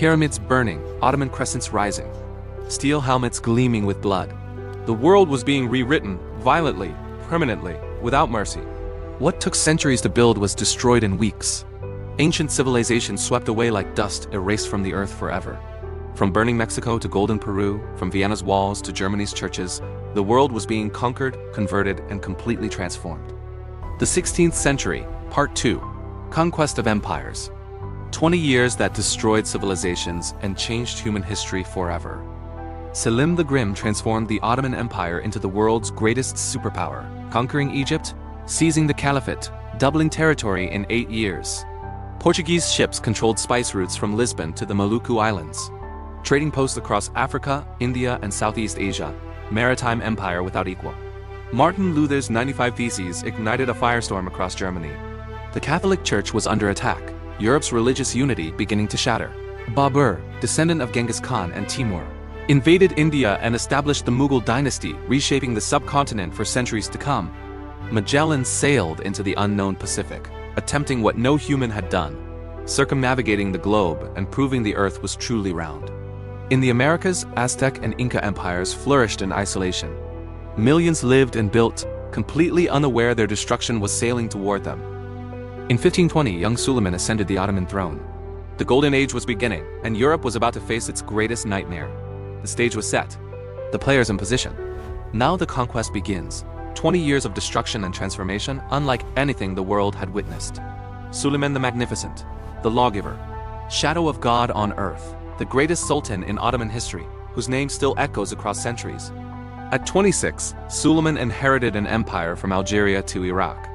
Pyramids burning, Ottoman crescents rising. Steel helmets gleaming with blood. The world was being rewritten, violently, permanently, without mercy. What took centuries to build was destroyed in weeks. Ancient civilization swept away like dust, erased from the earth forever. From burning Mexico to golden Peru, from Vienna's walls to Germany's churches, the world was being conquered, converted, and completely transformed. The 16th century, Part 2. Conquest of Empires. 20 years that destroyed civilizations and changed human history forever. Selim the Grim transformed the Ottoman Empire into the world's greatest superpower, conquering Egypt, seizing the Caliphate, doubling territory in 8 years. Portuguese ships controlled spice routes from Lisbon to the Maluku Islands. Trading posts across Africa, India, and Southeast Asia, maritime empire without equal. Martin Luther's 95 Theses ignited a firestorm across Germany. The Catholic Church was under attack, Europe's religious unity beginning to shatter. Babur, descendant of Genghis Khan and Timur, invaded India and established the Mughal dynasty, reshaping the subcontinent for centuries to come. Magellan sailed into the unknown Pacific, attempting what no human had done, circumnavigating the globe and proving the earth was truly round. In the Americas, Aztec and Inca empires flourished in isolation. Millions lived and built, completely unaware their destruction was sailing toward them. In 1520, young Suleiman ascended the Ottoman throne. The Golden Age was beginning, and Europe was about to face its greatest nightmare. The stage was set, the players in position. Now the conquest begins. 20 years of destruction and transformation, unlike anything the world had witnessed. Suleiman the Magnificent, the lawgiver, shadow of God on earth, the greatest sultan in Ottoman history, whose name still echoes across centuries. At 26, Suleiman inherited an empire from Algeria to Iraq.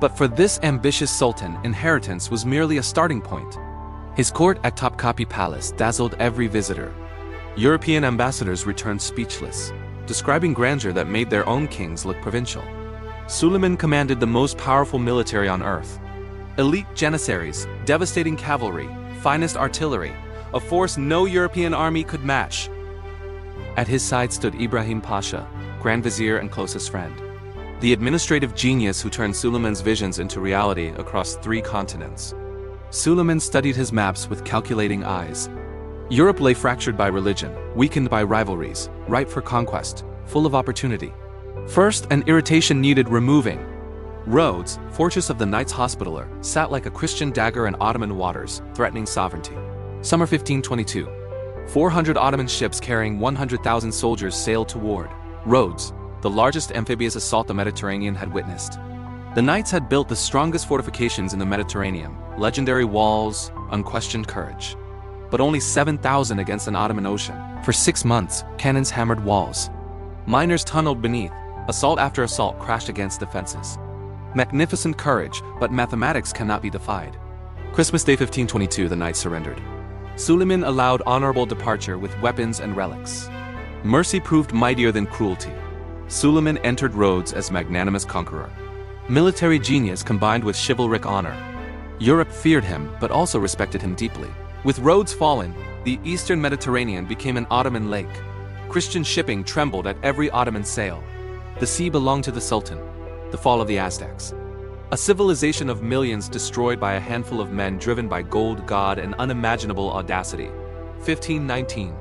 But for this ambitious sultan, inheritance was merely a starting point. His court at Topkapi Palace dazzled every visitor. European ambassadors returned speechless, describing grandeur that made their own kings look provincial. Suleiman commanded the most powerful military on earth. Elite janissaries, devastating cavalry, finest artillery, a force no European army could match. At his side stood Ibrahim Pasha, Grand Vizier and closest friend. The administrative genius who turned Suleiman's visions into reality across 3 continents. Suleiman studied his maps with calculating eyes. Europe lay fractured by religion, weakened by rivalries, ripe for conquest, full of opportunity. First, an irritation needed removing. Rhodes, fortress of the Knights Hospitaller, sat like a Christian dagger in Ottoman waters, threatening sovereignty. Summer 1522. 400 Ottoman ships carrying 100,000 soldiers sailed toward Rhodes, the largest amphibious assault the Mediterranean had witnessed. The Knights had built the strongest fortifications in the Mediterranean, legendary walls, unquestioned courage. But only 7,000 against an Ottoman ocean. For 6 months, cannons hammered walls. Miners tunneled beneath. Assault after assault crashed against defenses. Magnificent courage, but mathematics cannot be defied. Christmas Day 1522, the Knights surrendered. Suleiman allowed honorable departure with weapons and relics. Mercy proved mightier than cruelty. Suleiman entered Rhodes as magnanimous conqueror. Military genius combined with chivalric honor. Europe feared him, but also respected him deeply. With Rhodes fallen, the eastern Mediterranean became an Ottoman lake. Christian shipping trembled at every Ottoman sail. The sea belonged to the Sultan. The fall of the Aztecs. A civilization of millions destroyed by a handful of men driven by gold, God, and unimaginable audacity. 1519.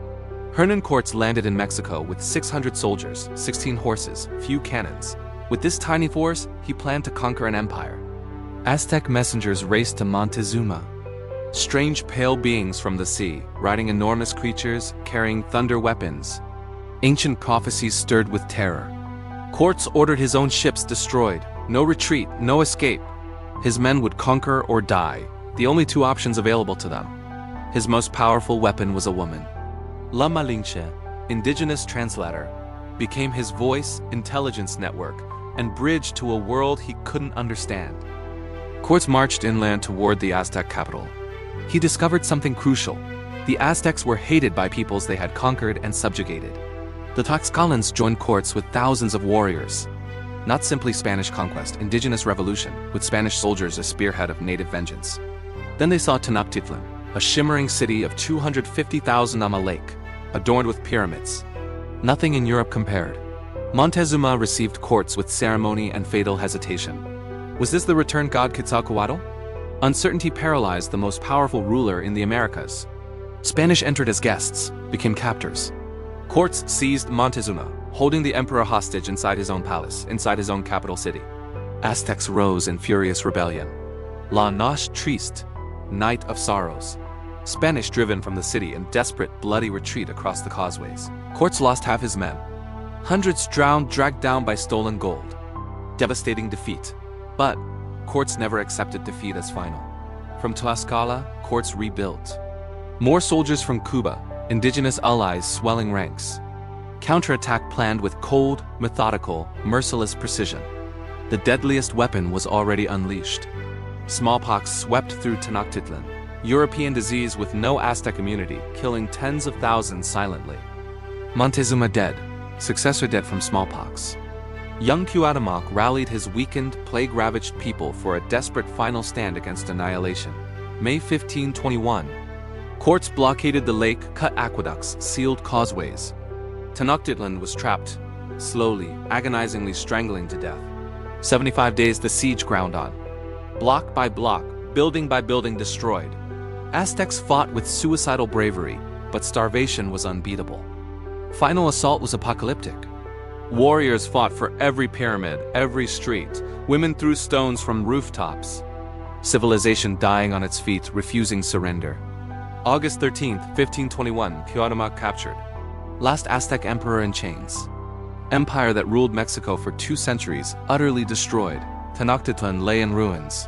Hernan Cortes landed in Mexico with 600 soldiers, 16 horses, few cannons. With this tiny force, he planned to conquer an empire. Aztec messengers raced to Montezuma. Strange pale beings from the sea, riding enormous creatures, carrying thunder weapons. Ancient prophecies stirred with terror. Cortes ordered his own ships destroyed. No retreat, no escape. His men would conquer or die, the only 2 options available to them. His most powerful weapon was a woman. La Malinche, indigenous translator, became his voice, intelligence network, and bridge to a world he couldn't understand. Cortes marched inland toward the Aztec capital. He discovered something crucial. The Aztecs were hated by peoples they had conquered and subjugated. The Tlaxcalans joined Cortes with thousands of warriors. Not simply Spanish conquest, indigenous revolution, with Spanish soldiers as spearhead of native vengeance. Then they saw Tenochtitlan, a shimmering city of 250,000 on a lake, adorned with pyramids. Nothing in Europe compared. Montezuma received Cortes with ceremony and fatal hesitation. Was this the returned god Quetzalcoatl? Uncertainty paralyzed the most powerful ruler in the Americas. Spanish entered as guests, became captors. Courts seized Montezuma, holding the emperor hostage inside his own palace, inside his own capital city. Aztecs rose in furious rebellion. La Noche Triste, Night of Sorrows. Spanish driven from the city in desperate, bloody retreat across the causeways. Courts lost half his men. Hundreds drowned, dragged down by stolen gold. Devastating defeat. But Courts never accepted defeat as final. From Tlaxcala, Courts rebuilt. More soldiers from Cuba, indigenous allies swelling ranks. Counterattack planned with cold, methodical, merciless precision. The deadliest weapon was already unleashed. Smallpox swept through Tenochtitlan, European disease with no Aztec immunity, killing tens of thousands silently. Montezuma dead, successor dead from smallpox. Young Cuauhtémoc rallied his weakened, plague-ravaged people for a desperate final stand against annihilation. May 1521. Courts blockaded the lake, cut aqueducts, sealed causeways. Tenochtitlan was trapped, slowly, agonizingly strangling to death. 75 days the siege ground on. Block by block, building by building destroyed. Aztecs fought with suicidal bravery, but starvation was unbeatable. Final assault was apocalyptic. Warriors fought for every pyramid, every street. Women threw stones from rooftops. Civilization dying on its feet, refusing surrender. August 13, 1521, Cuauhtémoc captured. Last Aztec emperor in chains. Empire that ruled Mexico for 2 centuries, utterly destroyed. Tenochtitlan lay in ruins.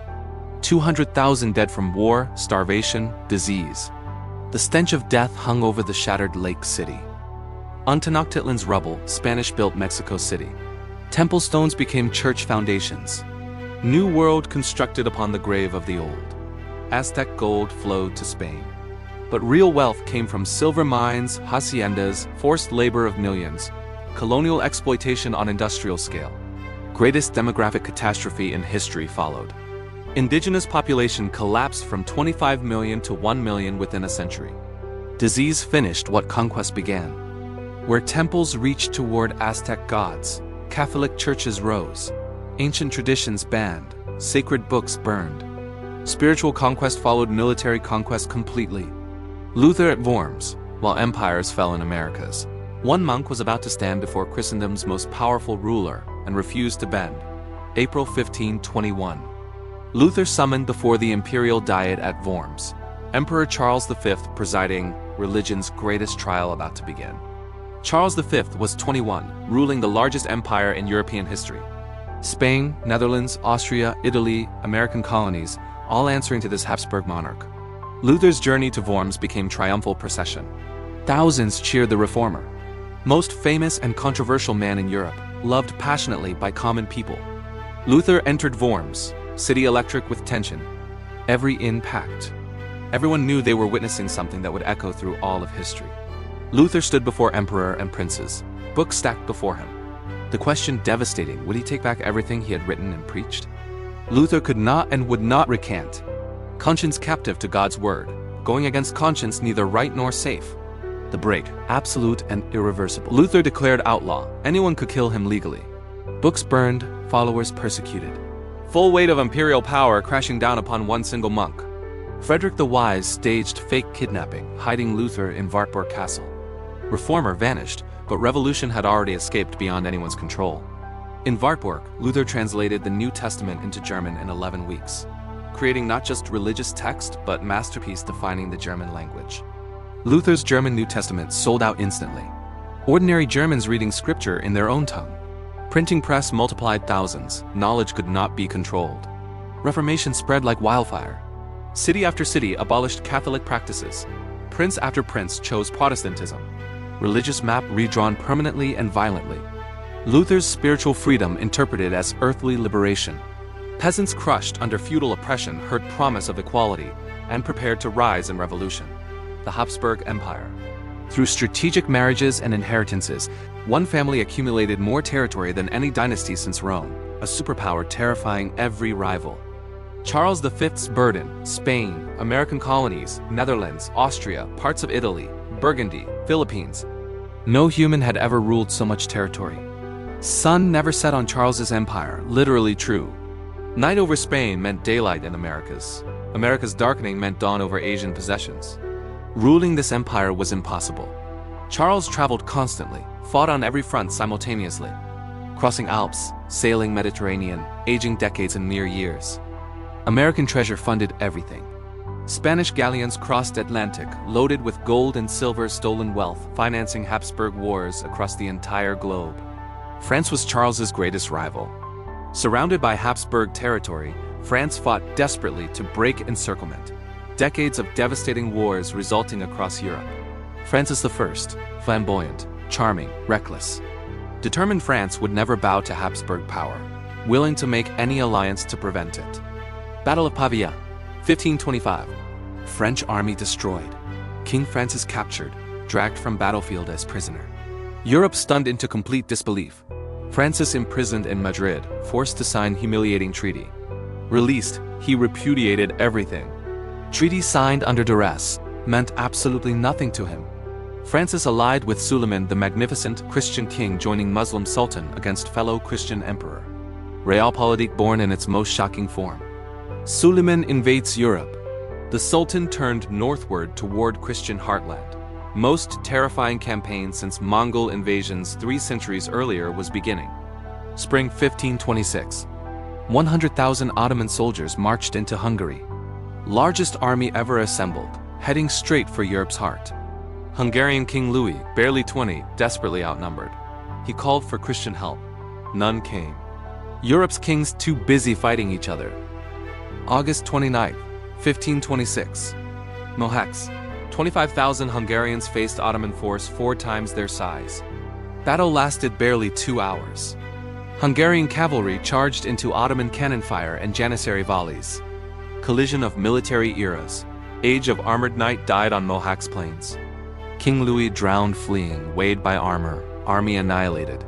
200,000 dead from war, starvation, disease. The stench of death hung over the shattered lake city. On Tenochtitlan's rubble, Spanish built Mexico City. Temple stones became church foundations. New world constructed upon the grave of the old. Aztec gold flowed to Spain. But real wealth came from silver mines, haciendas, forced labor of millions, colonial exploitation on industrial scale. Greatest demographic catastrophe in history followed. Indigenous population collapsed from 25 million to 1 million within a century. Disease finished what conquest began. Where temples reached toward Aztec gods, Catholic churches rose. Ancient traditions banned, sacred books burned. Spiritual conquest followed military conquest completely. Luther at Worms, while empires fell in Americas. One monk was about to stand before Christendom's most powerful ruler and refused to bend. April 1521. Luther summoned before the imperial diet at Worms. Emperor Charles V presiding, religion's greatest trial about to begin. Charles V was 21, ruling the largest empire in European history. Spain, Netherlands, Austria, Italy, American colonies, all answering to this Habsburg monarch. Luther's journey to Worms became triumphal procession. Thousands cheered the reformer. Most famous and controversial man in Europe, loved passionately by common people. Luther entered Worms, city electric with tension. Every inn packed. Everyone knew they were witnessing something that would echo through all of history. Luther stood before emperor and princes, books stacked before him. The question devastating, would he take back everything he had written and preached? Luther could not and would not recant. Conscience captive to God's word, going against conscience neither right nor safe. The break, absolute and irreversible. Luther declared outlaw, anyone could kill him legally. Books burned, followers persecuted. Full weight of imperial power crashing down upon one single monk. Frederick the Wise staged fake kidnapping, hiding Luther in Wartburg Castle. Reformer vanished, but revolution had already escaped beyond anyone's control. In Wartburg, Luther translated the New Testament into German in 11 weeks, creating not just religious text, but masterpiece defining the German language. Luther's German New Testament sold out instantly. Ordinary Germans reading scripture in their own tongue. Printing press multiplied thousands, knowledge could not be controlled. Reformation spread like wildfire. City after city abolished Catholic practices. Prince after prince chose Protestantism. Religious map redrawn permanently and violently. Luther's spiritual freedom interpreted as earthly liberation. Peasants crushed under feudal oppression heard promise of equality and prepared to rise in revolution. The Habsburg Empire. Through strategic marriages and inheritances, one family accumulated more territory than any dynasty since Rome, a superpower terrifying every rival. Charles V's burden, Spain, American colonies, Netherlands, Austria, parts of Italy, Burgundy, Philippines. No human had ever ruled so much territory. Sun never set on Charles's empire, literally true. Night over Spain meant daylight in Americas. America's darkening meant dawn over Asian possessions. Ruling this empire was impossible. Charles traveled constantly, fought on every front simultaneously, crossing Alps, sailing Mediterranean, aging decades in mere years. American treasure funded everything. Spanish galleons crossed Atlantic, loaded with gold and silver stolen wealth, financing Habsburg wars across the entire globe. France was Charles's greatest rival. Surrounded by Habsburg territory, France fought desperately to break encirclement. Decades of devastating wars resulting across Europe. Francis I, flamboyant, charming, reckless. Determined France would never bow to Habsburg power, willing to make any alliance to prevent it. Battle of Pavia, 1525. French army destroyed. King Francis captured, dragged from battlefield as prisoner. Europe stunned into complete disbelief. Francis imprisoned in Madrid, forced to sign humiliating treaty. Released, he repudiated everything. Treaty signed under duress meant absolutely nothing to him. Francis allied with Suleiman the Magnificent, Christian king joining Muslim sultan against fellow Christian emperor. Realpolitik born in its most shocking form. Suleiman invades Europe. The sultan turned northward toward Christian heartland. Most terrifying campaign since Mongol invasions 3 centuries earlier was beginning. Spring 1526. 100,000 Ottoman soldiers marched into Hungary. Largest army ever assembled, heading straight for Europe's heart. Hungarian King Louis, barely 20, desperately outnumbered. He called for Christian help. None came. Europe's kings too busy fighting each other. August 29, 1526. Mohacs. 25,000 Hungarians faced Ottoman force 4 times their size. Battle lasted barely 2 hours. Hungarian cavalry charged into Ottoman cannon fire and Janissary volleys. Collision of military eras. Age of armored knight died on Mohacs plains. King Louis drowned fleeing, weighed by armor, army annihilated.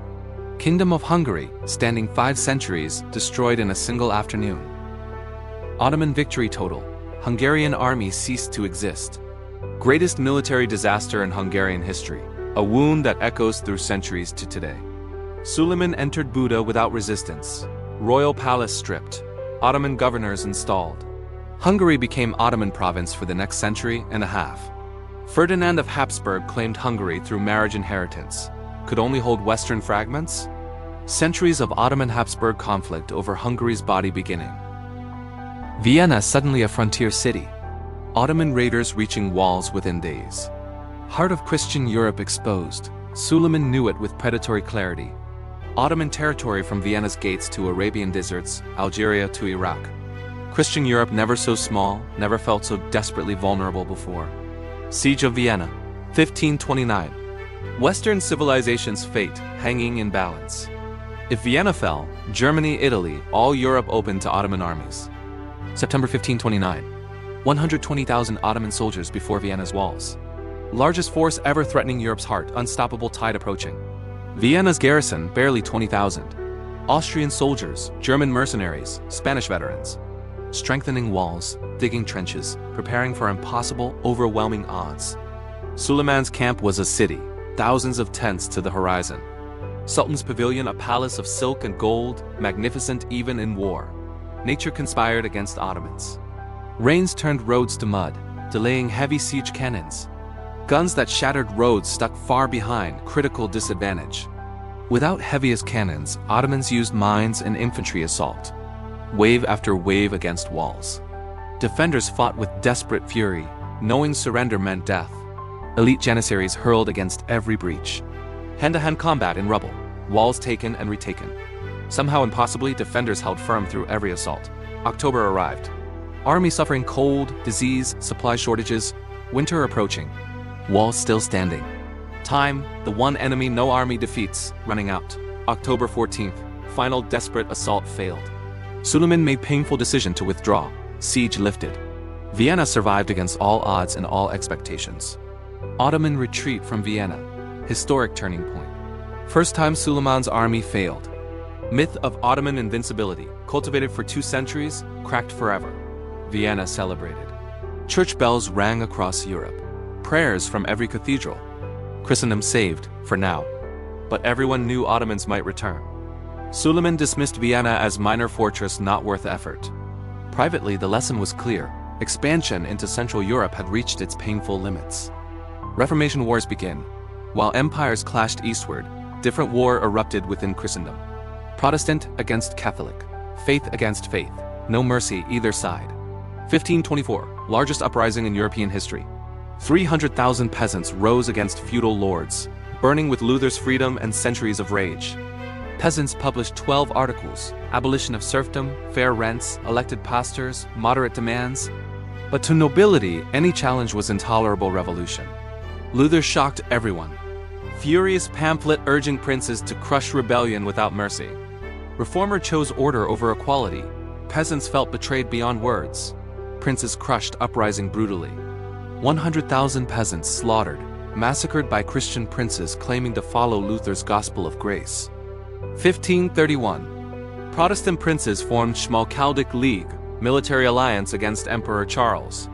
Kingdom of Hungary, standing 5 centuries, destroyed in a single afternoon. Ottoman victory total. Hungarian army ceased to exist. Greatest military disaster in Hungarian history, a wound that echoes through centuries to today. Suleiman entered Buda without resistance. Royal palace stripped. Ottoman governors installed. Hungary became Ottoman province for the next century and a half. Ferdinand of Habsburg claimed Hungary through marriage inheritance. Could only hold Western fragments? Centuries of Ottoman-Habsburg conflict over Hungary's body beginning. Vienna suddenly a frontier city. Ottoman raiders reaching walls within days. Heart of Christian Europe exposed. Suleiman knew it with predatory clarity. Ottoman territory from Vienna's gates to Arabian deserts, Algeria to Iraq. Christian Europe never so small, never felt so desperately vulnerable before. Siege of Vienna, 1529. Western civilization's fate hanging in balance. If Vienna fell, Germany, Italy, all Europe open to Ottoman armies. September 1529. 120,000 Ottoman soldiers before Vienna's walls. Largest force ever threatening Europe's heart, unstoppable tide approaching. Vienna's garrison, barely 20,000. Austrian soldiers, German mercenaries, Spanish veterans. Strengthening walls, digging trenches, preparing for impossible, overwhelming odds. Suleiman's camp was a city, thousands of tents to the horizon. Sultan's pavilion a palace of silk and gold, magnificent even in war. Nature conspired against Ottomans. Rains turned roads to mud, delaying heavy siege cannons. Guns that shattered roads stuck far behind, critical disadvantage. Without heaviest cannons, Ottomans used mines and infantry assault. Wave after wave against walls. Defenders fought with desperate fury, knowing surrender meant death. Elite janissaries hurled against every breach. Hand-to-hand combat in rubble, walls taken and retaken. Somehow impossibly, defenders held firm through every assault. October arrived. Army suffering cold, disease, supply shortages, winter approaching. Walls still standing. Time, the one enemy no army defeats, running out. October 14th, final desperate assault failed. Suleiman made painful decision to withdraw. Siege lifted. Vienna survived against all odds and all expectations. Ottoman retreat from Vienna. Historic turning point. First time Suleiman's army failed. Myth of Ottoman invincibility, cultivated for 2 centuries, cracked forever. Vienna celebrated. Church bells rang across Europe. Prayers from every cathedral. Christendom saved, for now. But everyone knew Ottomans might return. Suleiman dismissed Vienna as minor fortress not worth effort. Privately, the lesson was clear. Expansion into Central Europe had reached its painful limits. Reformation wars begin. While empires clashed eastward, different war erupted within Christendom. Protestant against Catholic, faith against faith, no mercy either side. 1524, largest uprising in European history. 300,000 peasants rose against feudal lords, burning with Luther's freedom and centuries of rage. Peasants published 12 articles: abolition of serfdom, fair rents, elected pastors, moderate demands. But to nobility, any challenge was intolerable revolution. Luther shocked everyone. Furious pamphlet urging princes to crush rebellion without mercy. Reformer chose order over equality. Peasants felt betrayed beyond words. Princes crushed uprising brutally. 100,000 peasants slaughtered, massacred by Christian princes claiming to follow Luther's gospel of grace. 1531. Protestant princes formed Schmalkaldic League, military alliance against Emperor Charles.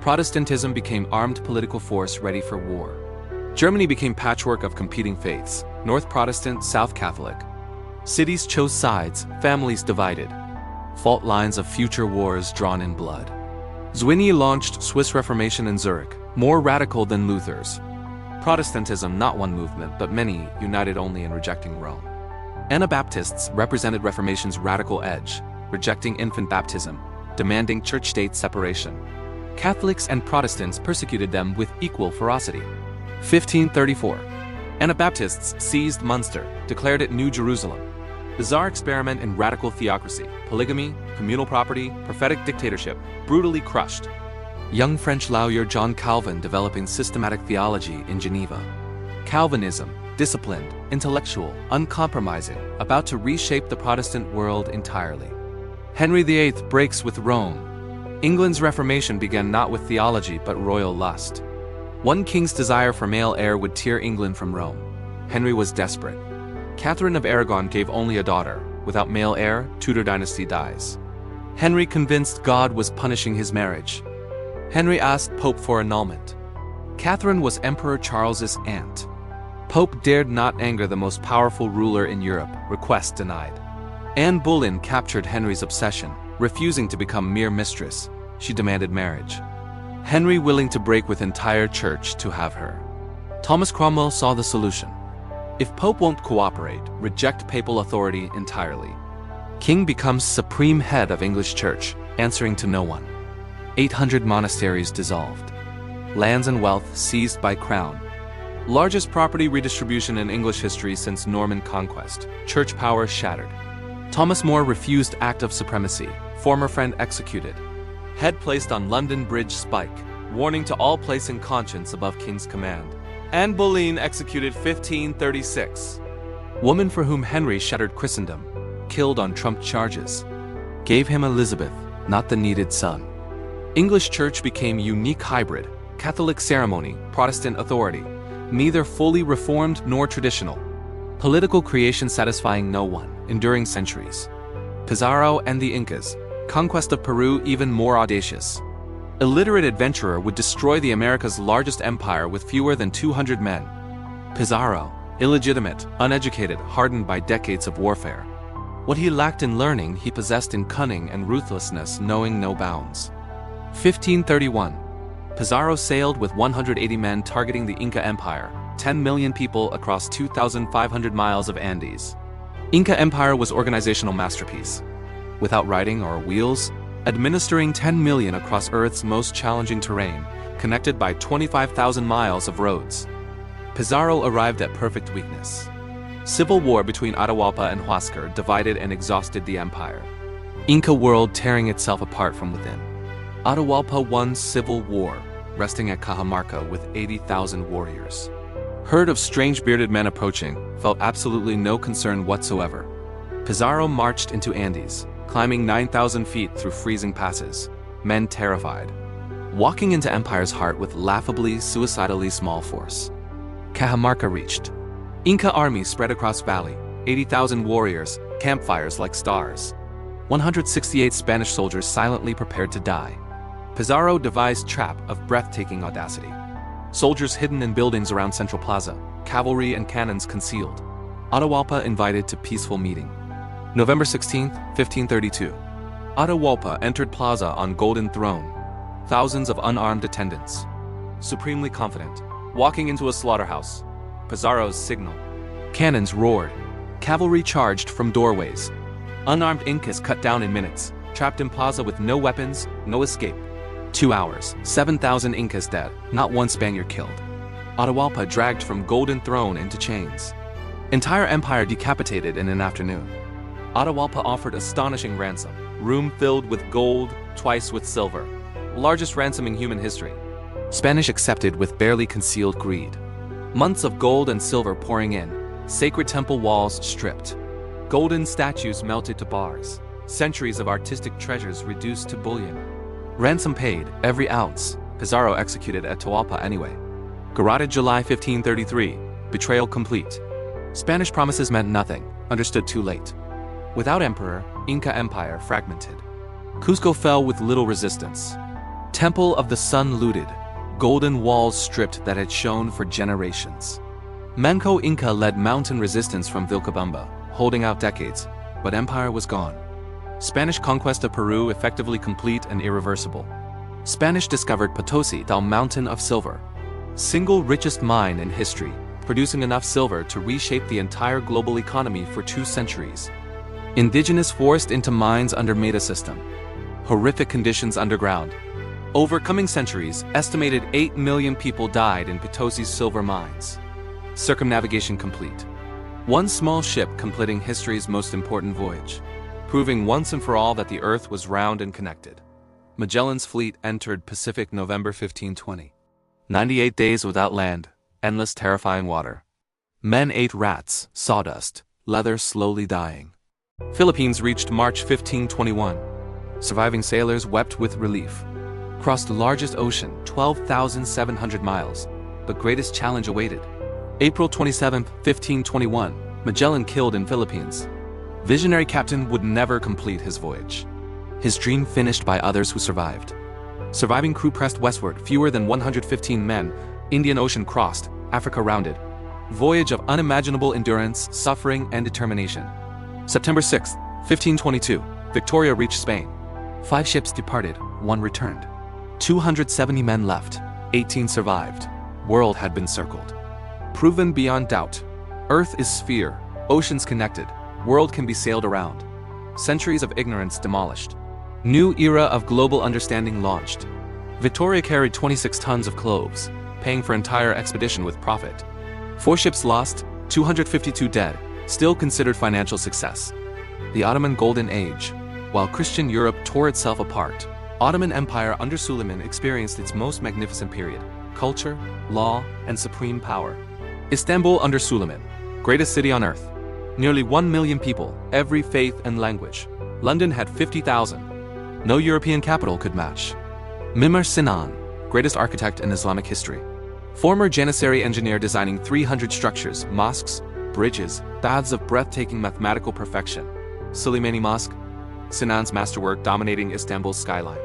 Protestantism became armed political force ready for war. Germany became patchwork of competing faiths, North Protestant, South Catholic. Cities chose sides, families divided. Fault lines of future wars drawn in blood. Zwingli launched Swiss Reformation in Zurich, more radical than Luther's. Protestantism, not one movement, but many, united only in rejecting Rome. Anabaptists represented Reformation's radical edge, rejecting infant baptism, demanding church-state separation. Catholics and Protestants persecuted them with equal ferocity. 1534. Anabaptists seized Munster, declared it New Jerusalem. Bizarre experiment in radical theocracy, polygamy, communal property, prophetic dictatorship, brutally crushed. Young French lawyer John Calvin developing systematic theology in Geneva. Calvinism, disciplined, intellectual, uncompromising, about to reshape the Protestant world entirely. Henry VIII breaks with Rome. England's Reformation began not with theology but royal lust. One king's desire for male heir would tear England from Rome. Henry was desperate. Catherine of Aragon gave only a daughter. Without male heir, Tudor dynasty dies. Henry convinced God was punishing his marriage. Henry asked Pope for annulment. Catherine was Emperor Charles's aunt. Pope dared not anger the most powerful ruler in Europe, request denied. Anne Boleyn captured Henry's obsession, refusing to become mere mistress. She demanded marriage. Henry willing to break with entire church to have her. Thomas Cromwell saw the solution. If Pope won't cooperate, reject papal authority entirely. King becomes supreme head of English church, answering to no one. 800 monasteries dissolved. Lands and wealth seized by crown. Largest property redistribution in English history since Norman conquest. Church power shattered. Thomas More refused act of supremacy. Former friend executed. Head placed on London Bridge spike. Warning to all placing conscience above king's command. Anne Boleyn executed 1536. Woman for whom Henry shattered Christendom. Killed on trumped charges. Gave him Elizabeth, not the needed son. English church became unique hybrid. Catholic ceremony, Protestant authority. Neither fully reformed nor traditional. Political creation satisfying no one, enduring centuries. Pizarro and the Incas. Conquest of Peru even more audacious. Illiterate adventurer would destroy the America's largest empire with fewer than 200 men. Pizarro, illegitimate, uneducated, hardened by decades of warfare. What he lacked in learning, he possessed in cunning and ruthlessness, knowing no bounds. 1531. Pizarro sailed with 180 men targeting the Inca Empire, 10 million people across 2,500 miles of Andes. Inca Empire was organizational masterpiece. Without riding or wheels, administering 10 million across Earth's most challenging terrain, connected by 25,000 miles of roads. Pizarro arrived at perfect weakness. Civil war between Atahualpa and Huáscar divided and exhausted the empire. Inca world tearing itself apart from within. Atahualpa won civil war, resting at Cajamarca with 80,000 warriors. Herd of strange bearded men approaching, felt absolutely no concern whatsoever. Pizarro marched into Andes, climbing 9,000 feet through freezing passes, men terrified. Walking into empire's heart with laughably, suicidally small force. Cajamarca reached. Inca armies spread across valley, 80,000 warriors, campfires like stars. 168 Spanish soldiers silently prepared to die. Pizarro devised trap of breathtaking audacity. Soldiers hidden in buildings around Central Plaza, cavalry and cannons concealed. Atahualpa invited to peaceful meeting. November 16, 1532. Atahualpa entered plaza on golden throne. thousands of unarmed attendants. Supremely confident, walking into a slaughterhouse. Pizarro's signal. Cannons roared. Cavalry charged from doorways. Unarmed Incas cut down in minutes, trapped in plaza with no weapons, no escape. 2 hours, 7,000 Incas dead, not one Spaniard killed. Atahualpa dragged from golden throne into chains. Entire empire decapitated in an afternoon. Atahualpa offered astonishing ransom, room filled with gold, twice with silver. Largest ransom in human history. Spanish accepted with barely concealed greed. Months of gold and silver pouring in, sacred temple walls stripped. Golden statues melted to bars, centuries of artistic treasures reduced to bullion. Ransom paid, every ounce. Pizarro executed at Atahualpa anyway. Garroted July 1533, betrayal complete. Spanish promises meant nothing, understood too late. Without emperor, Inca Empire fragmented. Cusco fell with little resistance. Temple of the Sun looted, golden walls stripped that had shone for generations. Manco Inca led mountain resistance from Vilcabamba, holding out decades, but empire was gone. Spanish conquest of Peru effectively complete and irreversible. Spanish discovered Potosi, the mountain of silver. Single richest mine in history, producing enough silver to reshape the entire global economy for 2 centuries. Indigenous forced into mines under Meta system. Horrific conditions underground. Over coming centuries, estimated 8 million people died in Potosi's silver mines. Circumnavigation complete. One small ship completing history's most important voyage, proving once and for all that the Earth was round and connected. Magellan's fleet entered Pacific November 1520. 98 days without land, endless terrifying water. Men ate rats, sawdust, leather slowly dying. Philippines reached March 1521. Surviving sailors wept with relief. Crossed the largest ocean, 12,700 miles, but greatest challenge awaited. April 27, 1521, Magellan killed in Philippines. Visionary captain would never complete his voyage. His dream finished by others who survived. Surviving crew pressed westward, fewer than 115 men, Indian Ocean crossed, Africa rounded. Voyage of unimaginable endurance, suffering, and determination. September 6, 1522, Victoria reached Spain. 5 ships departed, 1 returned. 270 men left, 18 survived. World had been circled. Proven beyond doubt. Earth is sphere, oceans connected, world can be sailed around. Centuries of ignorance demolished. New era of global understanding launched. Victoria carried 26 tons of cloves, paying for entire expedition with profit. 4 ships lost, 252 dead, still considered financial success. The Ottoman Golden Age. While Christian Europe tore itself apart, Ottoman Empire under Suleiman experienced its most magnificent period. Culture, law, and supreme power. Istanbul under Suleiman, greatest city on earth. Nearly 1 million people, every faith and language. London had 50,000. No European capital could match. Mimar Sinan, greatest architect in Islamic history. Former Janissary engineer designing 300 structures, mosques, bridges, baths of breathtaking mathematical perfection. Soleimani Mosque, Sinan's masterwork dominating Istanbul's skyline.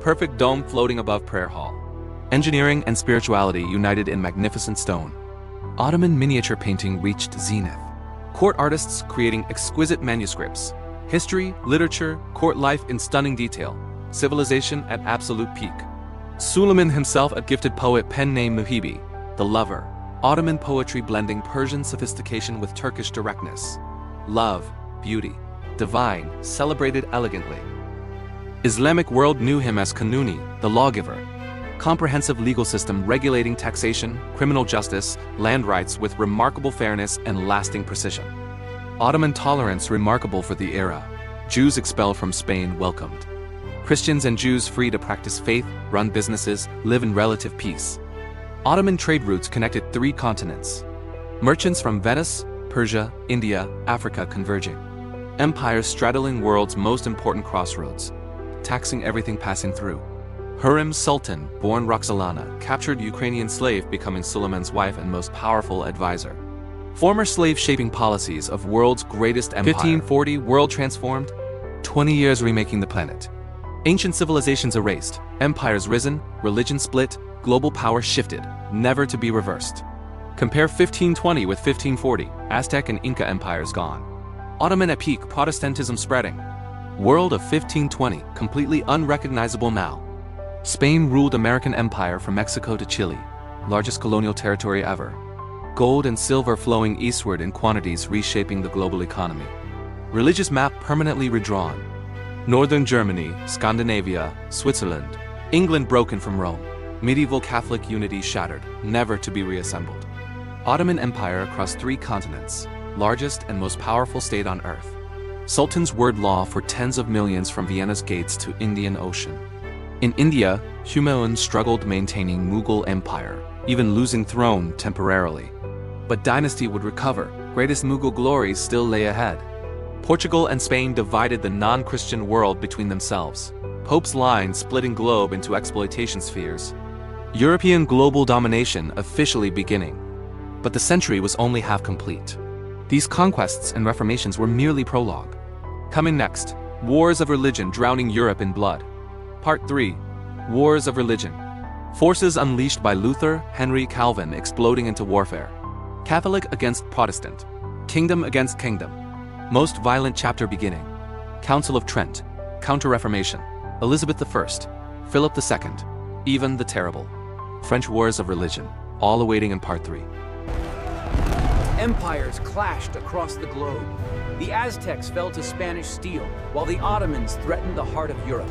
Perfect dome floating above prayer hall. Engineering and spirituality united in magnificent stone. Ottoman miniature painting reached zenith. Court artists creating exquisite manuscripts. History, literature, court life in stunning detail. Civilization at absolute peak. Suleiman himself a gifted poet, pen name Muhibi, the lover. Ottoman poetry blending Persian sophistication with Turkish directness. Love, beauty, divine, celebrated elegantly. Islamic world knew him as Kanuni, the lawgiver. Comprehensive legal system regulating taxation, criminal justice, land rights with remarkable fairness and lasting precision. Ottoman tolerance remarkable for the era. Jews expelled from Spain welcomed. Christians and Jews free to practice faith, run businesses, live in relative peace. Ottoman trade routes connected 3 continents. Merchants from Venice, Persia, India, Africa converging. Empires straddling world's most important crossroads, taxing everything passing through. Hurrem Sultan, born Roxolana, captured Ukrainian slave, becoming Suleiman's wife and most powerful advisor. Former slave shaping policies of world's greatest empire. 1540, world transformed. 20 years remaking the planet. Ancient civilizations erased, empires risen, religion split, global power shifted, never to be reversed. Compare 1520 with 1540, Aztec and Inca empires gone. Ottoman at peak, Protestantism spreading. World of 1520, completely unrecognizable now. Spain ruled American Empire from Mexico to Chile, largest colonial territory ever. Gold and silver flowing eastward in quantities reshaping the global economy. Religious map permanently redrawn. Northern Germany, Scandinavia, Switzerland. England broken from Rome. Medieval Catholic unity shattered, never to be reassembled. Ottoman Empire across 3 continents, largest and most powerful state on earth. Sultan's word law for tens of millions from Vienna's gates to Indian Ocean. In India, Humayun struggled maintaining Mughal Empire, even losing throne temporarily. But dynasty would recover, greatest Mughal glories still lay ahead. Portugal and Spain divided the non-Christian world between themselves. Pope's line splitting globe into exploitation spheres. European global domination officially beginning. But the century was only half complete. These conquests and reformations were merely prologue. Coming next, wars of religion drowning Europe in blood. Part 3. Wars of Religion. Forces unleashed by Luther, Henry, Calvin exploding into warfare. Catholic against Protestant. Kingdom against kingdom. Most violent chapter beginning. Council of Trent. Counter-Reformation. Elizabeth I. Philip II. Ivan the Terrible. French Wars of Religion. All awaiting in Part 3. Empires clashed across the globe. The Aztecs fell to Spanish steel, while the Ottomans threatened the heart of Europe.